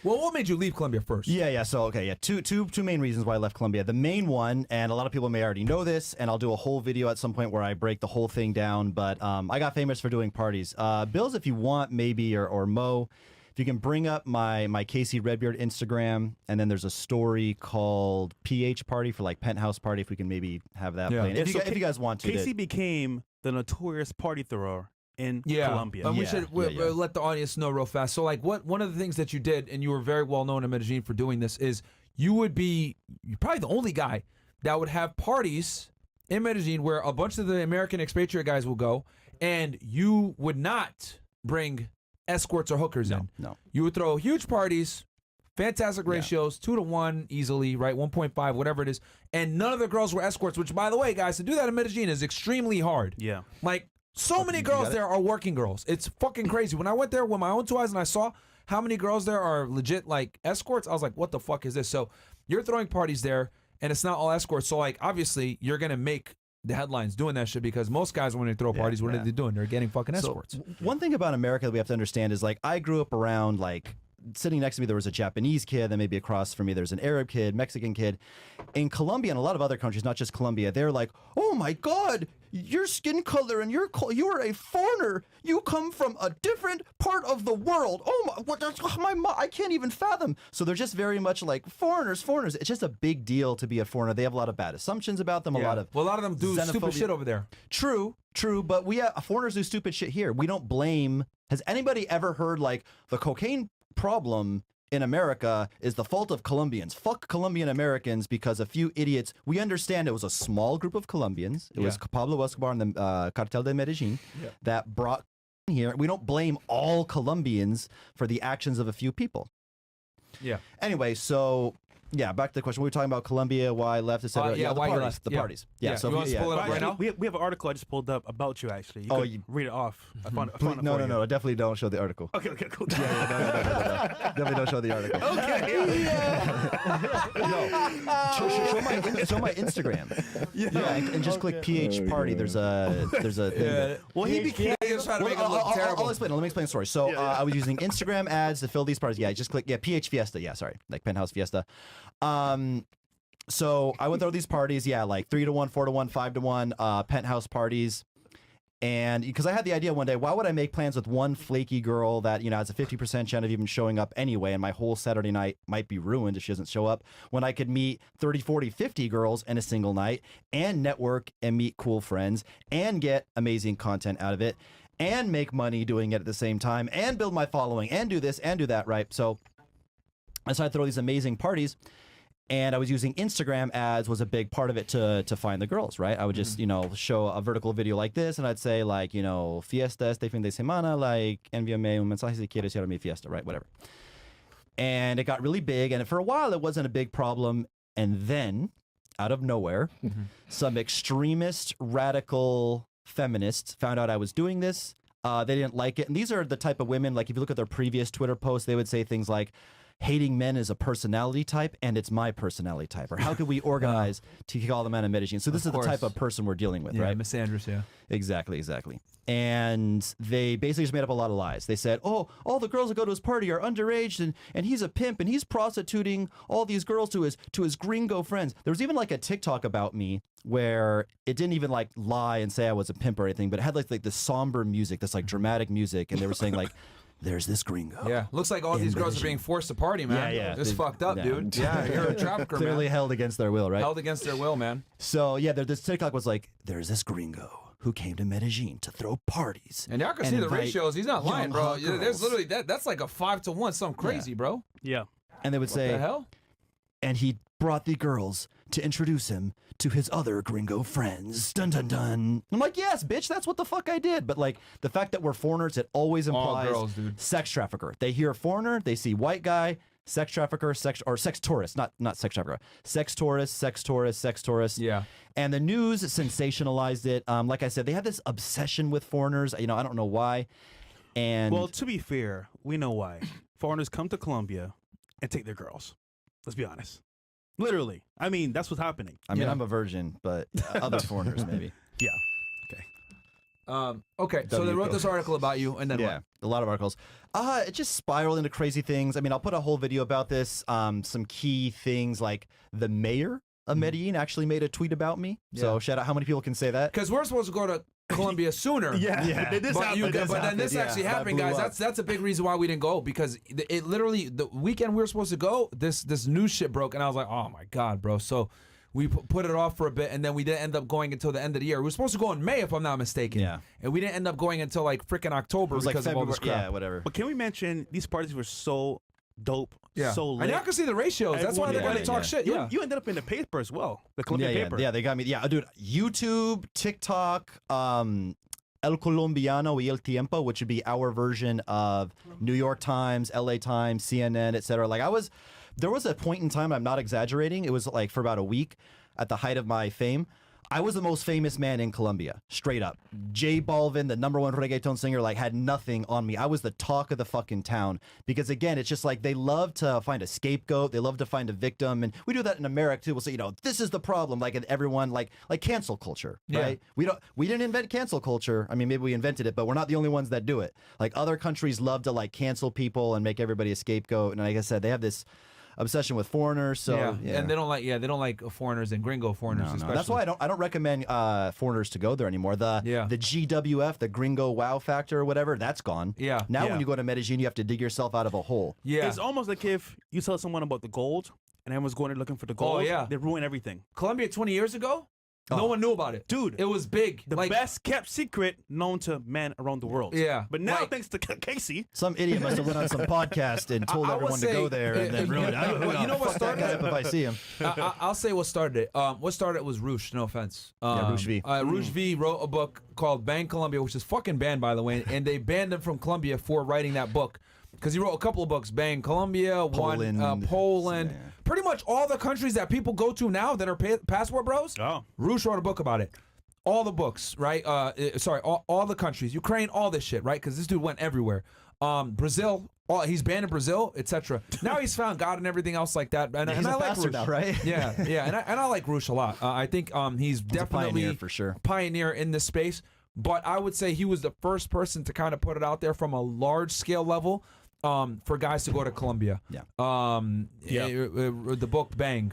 Well, what made you leave Colombia first? Yeah. So, okay, yeah. Two main reasons why I left Colombia. The main one, and a lot of people may already know this, and I'll do a whole video at some point where I break the whole thing down, but I got famous for doing parties. Bills, if you want, maybe, or Mo, if you can bring up my Casey Redbeard Instagram, and then there's a story called PH Party for like Penthouse Party, if we can maybe have that playing. If you guys want to. Casey became the notorious party thrower in Colombia. And we should let the audience know real fast. So, like, one of the things that you did, and you were very well known in Medellin for doing this, is you're probably the only guy that would have parties in Medellin where a bunch of the American expatriate guys will go, and you would not bring escorts or hookers in. No. You would throw huge parties, fantastic ratios, 2 to 1 easily, right? 1.5, whatever it is. And none of the girls were escorts, which, by the way, guys, to do that in Medellin is extremely hard. Yeah. Like, so many girls there are working girls. It's fucking crazy. When I went there with my own 2 eyes and I saw how many girls there are legit, like, escorts, I was like, what the fuck is this? So you're throwing parties there, and it's not all escorts. So, like, obviously, you're going to make the headlines doing that shit, because most guys, when they throw parties, what are they doing? They're getting fucking escorts. One thing about America that we have to understand is, like, I grew up around, like, sitting next to me there was a Japanese kid, then maybe across from me there's an Arab kid, Mexican kid. In Colombia and a lot of other countries, not just Colombia, they're like, oh my God, your skin color and you are a foreigner. You come from a different part of the world. Oh my, I can't even fathom. So they're just very much like foreigners. It's just a big deal to be a foreigner. They have a lot of bad assumptions about them. A lot of them do stupid shit over there. True, but foreigners do stupid shit here. We don't blame. Has anybody ever heard like the cocaine problem in America is the fault of Colombians? Fuck Colombian Americans because a few idiots. We understand it was a small group of Colombians. It was Pablo Escobar and the Cartel de Medellin that brought here. We don't blame all Colombians for the actions of a few people. Yeah. Anyway, so back to the question. We were talking about Colombia, why I left, etc. The why parties. The parties. Yeah. So you want to pull it up right now? We have an article I just pulled up about you, actually. You read it off. I found it for you. No. Definitely don't show the article. Okay, cool. No. Definitely don't show the article. Okay. No. Show my Instagram. Yeah. And just click PH Party. There's a thing. Well, he became. Trying to make it look terrible. I'll explain. Let me explain the story. So I was using Instagram ads to fill these parties. Yeah, just click PH Fiesta. Yeah, sorry, like Penthouse Fiesta. So I would throw these parties. Yeah, like 3 to 1, 4 to 1, 5 to 1 penthouse parties. And because I had the idea one day, why would I make plans with one flaky girl that, has a 50% chance of even showing up anyway, and my whole Saturday night might be ruined if she doesn't show up, when I could meet 30, 40, 50 girls in a single night and network and meet cool friends and get amazing content out of it and make money doing it at the same time and build my following and do this and do that, right? So I decided to throw these amazing parties. And I was using Instagram ads was a big part of it to find the girls, right? I would just, show a vertical video like this, and I'd say like, fiesta este fin de semana, like envíame un mensaje si quieres ir a mi fiesta, right? Whatever. And it got really big, and for a while it wasn't a big problem. And then, out of nowhere, some extremist, radical feminists found out I was doing this. They didn't like it. And these are the type of women, like if you look at their previous Twitter posts, they would say things like, hating men is a personality type, and it's my personality type. Or how could we organize to call them out of Medellin? So this is the type of person we're dealing with, right? Miss Andrews, Exactly. And they basically just made up a lot of lies. They said, oh, all the girls that go to his party are underage, and he's a pimp, and he's prostituting all these girls to his gringo friends. There was even like a TikTok about me where it didn't even like lie and say I was a pimp or anything, but it had like this somber music, this like dramatic music, and they were saying like, there's this gringo. Yeah, looks like all these girls are being forced to party, man. Yeah. It's fucked up, dude. Yeah, you're a trafficker, Clearly man. held against their will, right? Held against their will, man. So, this TikTok was like, there's this gringo who came to Medellin to throw parties. And y'all can see the ratios. He's not lying, bro. There's literally, that's like a 5 to 1, something crazy, bro. Yeah. And they would say, what the hell? And he brought the girls to introduce him to his other gringo friends. Dun dun dun. I'm like, yes, bitch, that's what the fuck I did. But like the fact that we're foreigners, it always implies girls, dude. Sex trafficker. They hear foreigner, they see white guy, sex trafficker, sex tourist, not sex trafficker, sex tourist. Yeah. And the news sensationalized it. Like I said, they had this obsession with foreigners. I don't know why. And well, to be fair, we know why. Foreigners come to Colombia and take their girls. Let's be honest. Literally. I mean, that's what's happening. I mean, I'm a virgin, but other foreigners maybe. Yeah. Okay. Okay, so they wrote this article about you, and then what? A lot of articles. It just spiraled into crazy things. I mean, I'll put a whole video about this. Some key things like the mayor of Medellin actually made a tweet about me. So shout out. How many people can say that? Because we're supposed to go to Colombia sooner. But then this actually happened, guys. That's a big reason why we didn't go, because it literally, the weekend we were supposed to go, this new shit broke, and I was like, oh my god, bro. So we put it off for a bit, and then we didn't end up going until the end of the year. We were supposed to go in May, if I'm not mistaken. Yeah. And we didn't end up going until like freaking October because of all this crap. Yeah, whatever. But can we mention these parties were so dope, so lit. And y'all can see the ratios. That's why they're going to talk shit. You ended up in the paper as well, the Colombian paper. Yeah, they got me. Yeah, dude, YouTube, TikTok, El Colombiano y El Tiempo, which would be our version of New York Times, LA Times, CNN, etc. Like there was a point in time, I'm not exaggerating, it was like for about a week at the height of my fame, I was the most famous man in Colombia, straight up. J Balvin, the #1 reggaeton singer, like had nothing on me. I was the talk of the fucking town, because again, it's just like they love to find a scapegoat, they love to find a victim, and we do that in America too. We'll say, this is the problem, like, and everyone like cancel culture, right? We didn't invent cancel culture. I mean, maybe we invented it, but we're not the only ones that do it. Like other countries love to like cancel people and make everybody a scapegoat, and like I said, they have this obsession with foreigners, so and they don't like foreigners and gringo foreigners. No. Especially. That's why I don't recommend foreigners to go there anymore. The GWF, the Gringo Wow Factor or whatever, that's gone. Now when you go to Medellin, you have to dig yourself out of a hole. It's almost like if you tell someone about the gold and everyone's going there looking for the gold. They ruin everything. Colombia 20 years ago, no one knew about it, dude. It was big, the best kept secret known to men around the world. But now, thanks to Casey, some idiot must have went on some podcast and told everyone to go there and then ruined it. You know what started it? If I see him, I'll say what started it. What started it was Roosh. No offense. Roosh V. Roosh V wrote a book called "Ban Colombia," which is fucking banned, by the way, and they banned him from Colombia for writing that book. Because he wrote a couple of books, Ban Colombia, Poland. Pretty much all the countries that people go to now that are passport bros, Roosh wrote a book about it. All the books, right? All the countries. Ukraine, all this shit, right? Because this dude went everywhere. Brazil, he's banned in Brazil, etc. Now he's found God and everything else like that. And he's I a like pastor Roosh. now, right? And I like Roosh a lot. I think he's definitely a pioneer for sure. Pioneer in this space. But I would say he was the first person to kind of put it out there from a large scale level. For guys to go to Colombia. The book Bang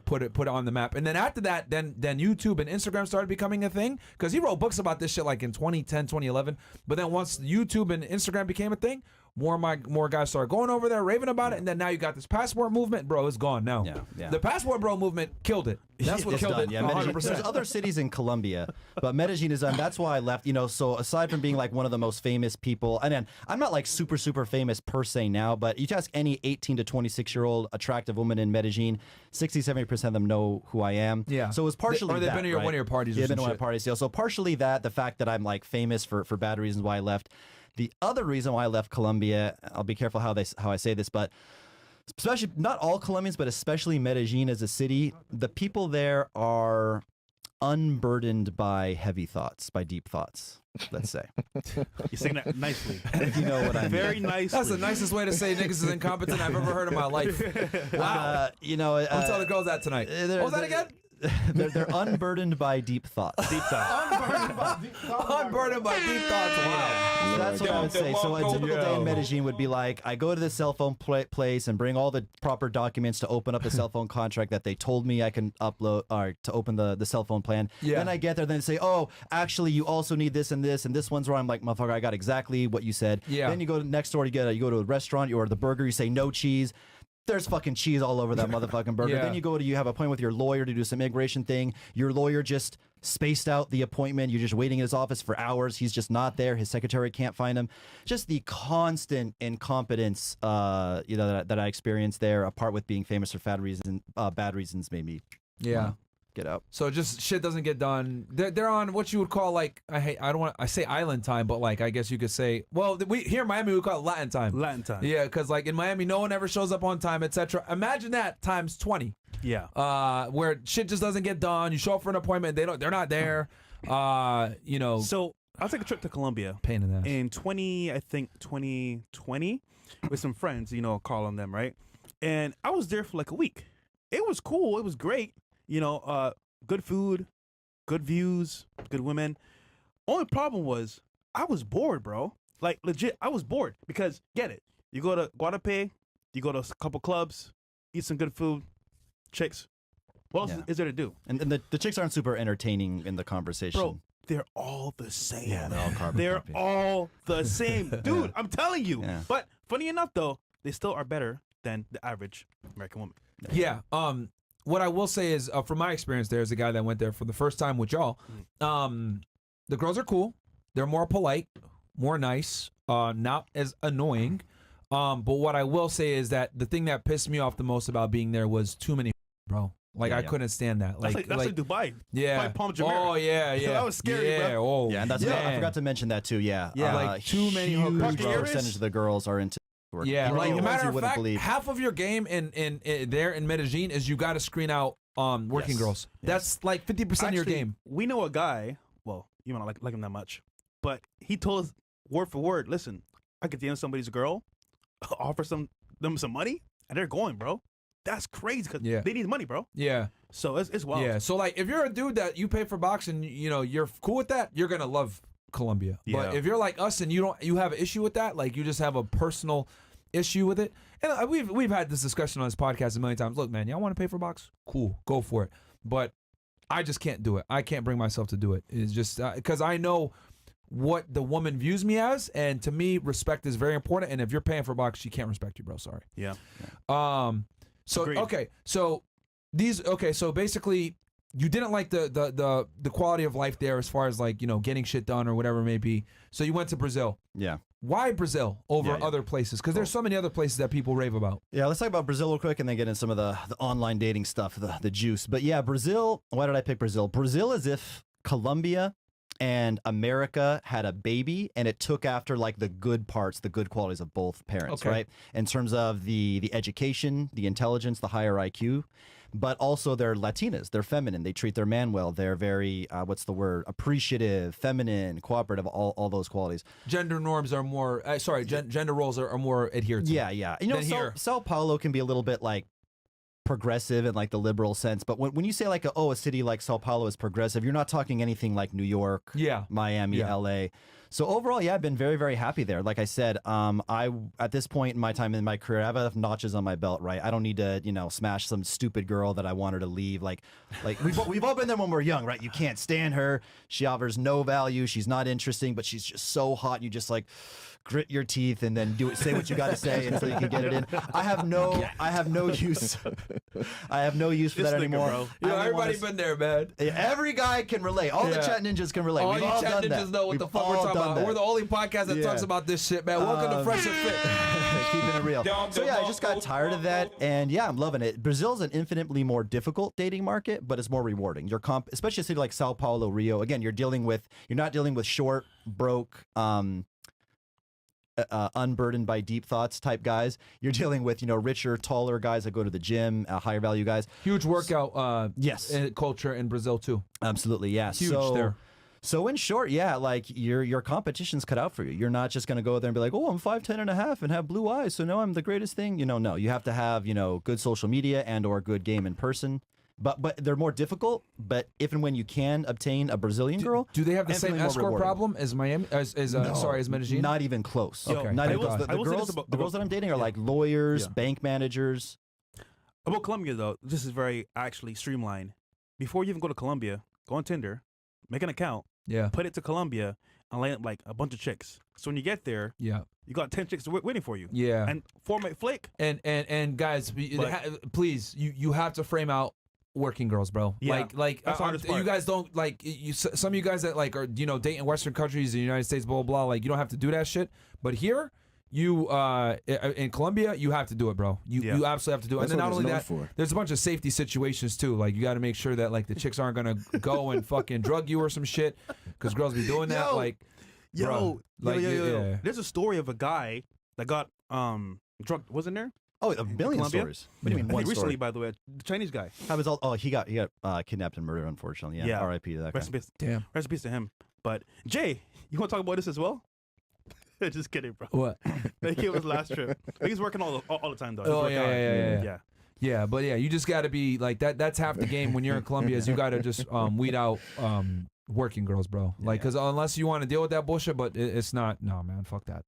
put it on the map, and then after that, then YouTube and Instagram started becoming a thing, because he wrote books about this shit like in 2010, 2011. But then once YouTube and Instagram became a thing, more guys started going over there, raving about it, and then now you got this passport movement, bro. It's gone now. The passport bro movement killed it. That's what killed it. 100%. There's other cities in Colombia, but Medellin is done. That's why I left. So aside from being like one of the most famous people, and then I'm not like super famous per se now, but you ask any 18 to 26-year-old attractive woman in Medellin, 60-70% of them know who I am. So it was partially they've been to one of your parties. They've been to one of my parties. So partially that, the fact that I'm like famous for bad reasons why I left. The other reason why I left Colombia, I'll be careful how I say this, but especially not all Colombians, but especially Medellin as a city, the people there are unburdened by heavy thoughts, by deep thoughts, let's say. You're saying that nicely. If you know what I mean. Very nice. That's the nicest way to say niggas is incompetent I've ever heard in my life. Wow. I'll tell the girls that tonight. What was that again? They're unburdened by deep thoughts. Unburdened by deep thoughts. Wow. So that's what I would say. So a typical day in Medellin would be like, I go to the cell phone place and bring all the proper documents to open up a cell phone contract that they told me I can upload, or to open the cell phone plan. Then I get there, then they say, oh, actually, you also need this and this one's where I'm like, motherfucker, I got exactly what you said. Then you go next door, you go to a restaurant, you order the burger, you say no cheese. There's fucking cheese all over that motherfucking burger. Then you have an appointment with your lawyer to do some immigration thing. Your lawyer just spaced out the appointment. You're just waiting in his office for hours. He's just not there. His secretary can't find him. Just the constant incompetence, that I experienced there, apart with being famous for bad reasons, made me get out. So just shit doesn't get done. They're on what you would call like, I say island time, but like I guess you could say, well, here in Miami we call it Latin time. Latin time. Yeah, because like in Miami no one ever shows up on time, etc. Imagine that times 20. Where shit just doesn't get done. You show up for an appointment, they're not there. So I'll take a trip to Colombia. Pain in the ass. In 2020 with some friends, Carl and them, right? And I was there for like a week. It was cool. It was great. Good food, good views, good women. Only problem was I was bored, bro. Like legit, I was bored because get it. You go to Guadalupe, you go to a couple clubs, eat some good food, chicks. What else is there to do? And the chicks aren't super entertaining in the conversation. Bro, they're all the same. Yeah, they're all carbon They're copy. all the same. Dude, I'm telling you. Yeah. But funny enough, though, they still are better than the average American woman. Yeah. What I will say is, from my experience, there's a guy that went there for the first time with y'all. The girls are cool. They're more polite, more nice, not as annoying. But what I will say is that the thing that pissed me off the most about being there was too many, bro. Like I couldn't stand that. That's like Dubai. Yeah. Dubai, Palm Jumeirah. Oh yeah. That was scary, yeah, bro. Oh, Yeah, and that's I forgot to mention that too. Yeah, like too many huge hookers, bro. percentage of the girls are into work. Yeah, Even like the a ones matter you of wouldn't fact, believe. half of your game in there in Medellin is you got to screen out working Yes. girls. Yes. That's like 50% of your Actually, game. We know a guy. Well, you might not like him that much, but he told us word for word. Listen, I could DM somebody's girl, offer them some money, and they're going, bro. That's crazy because they need money, bro. Yeah. So it's wild. Yeah. So like, if you're a dude that you pay for boxing, you know, you're cool with that, you're gonna love Colombia. Yeah. But if you're like us and you have an issue with that, like you just have a personal issue with it, and we've had this discussion on this podcast a million times. Look, man, y'all want to pay for box? Cool, go for it. But I just can't do it. I can't bring myself to do it. It's just because I know what the woman views me as, and to me, respect is very important. And if you're paying for box, she can't respect you, bro. Sorry. Yeah. So Agreed. okay, so so basically you didn't like the quality of life there as far as like, you know, getting shit done or whatever it may be. So you went to Brazil. Yeah. Why Brazil over Yeah, yeah. other places? Because there's so many other places that people rave about. Yeah, let's talk about Brazil real quick and then get into some of the online dating stuff, the juice. But yeah, Brazil, why did I pick Brazil? Brazil is if Colombia and America had a baby and it took after like the good parts, the good qualities of both parents, Okay. right? In terms of the education, the intelligence, the higher IQ, but also they're Latinas, they're feminine, they treat their man well, they're very, appreciative, feminine, cooperative, all those qualities. Gender norms are more, gender roles are more adhered to. Yeah, yeah. You know, Than here. Sao Paulo can be a little bit like progressive in like the liberal sense, but when you say like a city like Sao Paulo is progressive, you're not talking anything like New York, Yeah. Miami, Yeah. LA. So overall, yeah, I've been very, very happy there. Like I said, I at this point in my time in my career, I have enough notches on my belt, right? I don't need to, you know, smash some stupid girl that I want her to leave. Like we've all been there when we're young, right? You can't stand her. She offers no value. She's not interesting, but she's just so hot. You just like grit your teeth and then say what you got to say until you can get it in. I have no use. I have no use for This that nigga, anymore. bro. You know, I only wanna everybody been there, man. Every guy can relate. All the Yeah. chat ninjas can relate. All We've you all chat done ninjas that. know what We've the fuck all we're talking done about. that. We're the only podcast that Yeah. talks about this shit, man. Welcome to Fresh and Fit. Keeping it real. So yeah, I just got tired of that, and yeah, I'm loving it. Brazil's an infinitely more difficult dating market, but it's more rewarding. Your especially a city like Sao Paulo, Rio. Again, you're not dealing with short, broke, unburdened by deep thoughts type guys. You're dealing with, you know, richer, taller guys that go to the gym, higher value guys. Huge workout Yes. culture in Brazil too. Absolutely, yeah. Huge so, there. So in short, yeah, like your competition's cut out for you. You're not just going to go there and be like, oh, I'm 5'10" and a half and have blue eyes, so now I'm the greatest thing. You know, no, you have to have, you know, good social media and or good game in person. But they're more difficult. But if and when you can obtain a Brazilian girl, Do they have the same infinitely more escort rewarding. problem as Miami? As Medellin? Not even close. Okay. Not Thank even close. God. The I will say girls, this about- the girls that I'm dating are like lawyers, Yeah. bank managers. About Colombia, though, this is very actually streamlined. Before you even go to Colombia, go on Tinder, make an account, Yeah. put it to Colombia, and land like a bunch of chicks. So when you get there, Yeah. you got 10 chicks waiting for you. Yeah. And format flake. And guys, please, you have to frame out working girls, bro. Yeah, Like that's the hardest part. you guys don't like some of you guys that like are, you know, dating Western countries, the United States, blah blah blah. Like you don't have to do that shit. But here, you in Colombia, you have to do it, bro. You absolutely have to do it. That's And then not what only it's that, known for. there's a bunch of safety situations too. Like you got to make sure that like the chicks aren't gonna go and fucking drug you or some shit, because girls be doing that. Yo. Like, bro, like, yeah. There's a story of a guy that got drugged. Wasn't there? Oh, a million Colombia? stories. What do you mean I one think recently, story? by the way, the Chinese guy. He got kidnapped and murdered, unfortunately. Yeah. Yeah. R.I.P. to that guy. Rest in peace. Damn. Rest in peace to him. But Jay, you want to talk about this as well? Just kidding, bro. What? Like it was last trip. He's working all the time though. He's Oh, working yeah, hard. yeah. yeah. Yeah, but yeah, you just got to be like that. That's half the game when you're in Colombia. Is you got to just weed out working girls, bro. Like, because unless you want to deal with that bullshit, but it's not. No, man, fuck that.